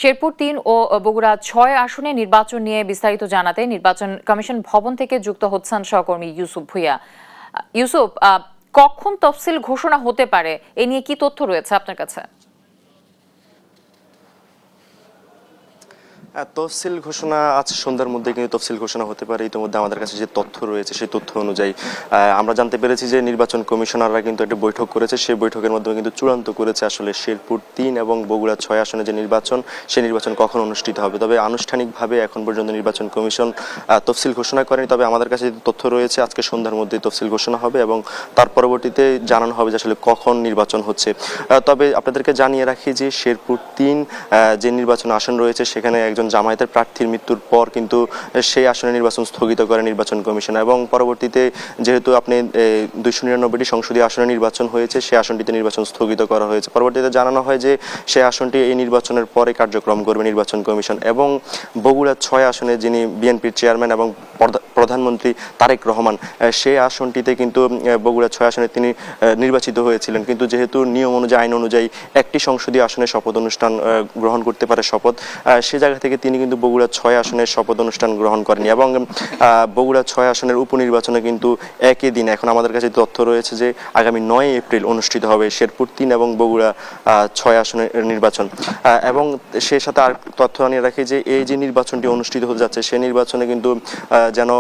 শেরপুর ৩ ও বগুড়া ৬ আসনে নির্বাচন নিয়ে বিস্তারিত জানাতে নির্বাচন কমিশন ভবন থেকে যুক্ত হচ্ছেন সহকর্মী ইউসুফ ভুঁইয়া। ইউসুফ, কখন তফসিল ঘোষণা হতে পারে এ নিয়ে কি তথ্য রয়েছে আপনার কাছে? তফসিল ঘোষণা আজ সন্ধ্যার মধ্যে কিন্তু তফসিল ঘোষণা হতে পারে। ইতিমধ্যে আমাদের কাছে যে তথ্য রয়েছে সেই তথ্য অনুযায়ী আমরা জানতে পেরেছি যে নির্বাচন কমিশনাররা কিন্তু একটা বৈঠক করেছে। সেই বৈঠকের মাধ্যমে কিন্তু চূড়ান্ত করেছে আসলে শেরপুর ৩ এবং বগুড়া ৬ আসনে যে নির্বাচন, সেই নির্বাচন কখন অনুষ্ঠিত হবে। তবে আনুষ্ঠানিকভাবে এখন পর্যন্ত নির্বাচন কমিশন তফসিল ঘোষণা করেনি। তবে আমাদের কাছে যে তথ্য রয়েছে আজকে সন্ধ্যার মধ্যেই তফসিল ঘোষণা হবে এবং তার পরবর্তীতে জানানো হবে যে আসলে কখন নির্বাচন হচ্ছে। তবে আপনাদেরকে জানিয়ে রাখি যে শেরপুর ৩ যে নির্বাচন আসন রয়েছে সেখানে একজন জামায়াতের প্রার্থীর মৃত্যুর পর কিন্তু সেই আসনে নির্বাচন স্থগিত করে নির্বাচন কমিশন এবং পরবর্তীতে যেহেতু আপনি ২৯৯টি সংসদীয় আসনে নির্বাচন হয়েছে, সেই আসনটিতে নির্বাচন স্থগিত করা হয়েছে। পরবর্তীতে জানানো হয় যে সেই আসনটি এই নির্বাচনের পরে কার্যক্রম করবে নির্বাচন কমিশন। এবং বগুড়া ৬ আসনে যিনি বিএনপির চেয়ারম্যান এবং প্রধানমন্ত্রী তারেক রহমান, সেই আসনটিতে কিন্তু বগুড়া ৬ আসনে তিনি নির্বাচিত হয়েছিলেন। কিন্তু যেহেতু নিয়ম অনুযায়ী, আইন অনুযায়ী একটি সংসদীয় আসনে শপথ অনুষ্ঠান গ্রহণ করতে পারে শপথ, সে জায়গা থেকে তিনি কিন্তু বগুড়া ৬ আসনের শপথ অনুষ্ঠান গ্রহণ করেনি এবং বগুড়া ৬ আসনের উপনির্বাচনে কিন্তু একই দিন এখন আমাদের কাছে তথ্য রয়েছে যে আগামী ৯ এপ্রিল অনুষ্ঠিত হবে শেরপুর ৩ এবং বগুড়া ৬ আসনের নির্বাচন। এবং সেই সাথে আর তথ্য আনিয়ে রাখি যে এই যে নির্বাচনটি অনুষ্ঠিত হতে যাচ্ছে সেই নির্বাচনে কিন্তু যেন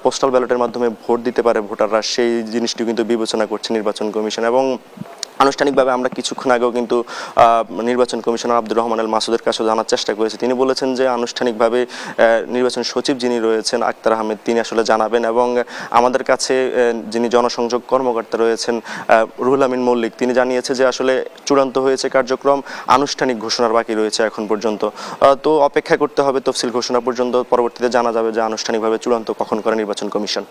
পোস্টাল ব্যালটের মাধ্যমে ভোট দিতে পারে ভোটাররা, সেই জিনিসটি কিন্তু বিবেচনা করছে নির্বাচন কমিশন। এবং আনুষ্ঠানিকভাবে আমরা কিছুক্ষণ আগেও কিন্তু নির্বাচন কমিশনার আব্দুর রহমান আল মাসুদের কাছে জানার চেষ্টা করেছি। তিনি বলেছেন যে আনুষ্ঠানিকভাবে নির্বাচন সচিব যিনি রয়েছেন আক্তার আহমেদ, তিনি আসলে জানাবেন। এবং আমাদের কাছে যিনি জনসংযোগ কর্মকর্তা রয়েছেন রুহুল আমিন মল্লিক, তিনি জানিয়েছে যে আসলে চূড়ান্ত হয়েছে কার্যক্রম, আনুষ্ঠানিক ঘোষণার বাকি রয়েছে এখন পর্যন্ত। তো অপেক্ষা করতে হবে তফসিল ঘোষণা পর্যন্ত, পরবর্তীতে জানা যাবে যে আনুষ্ঠানিকভাবে চূড়ান্ত কখন করে নির্বাচন কমিশন।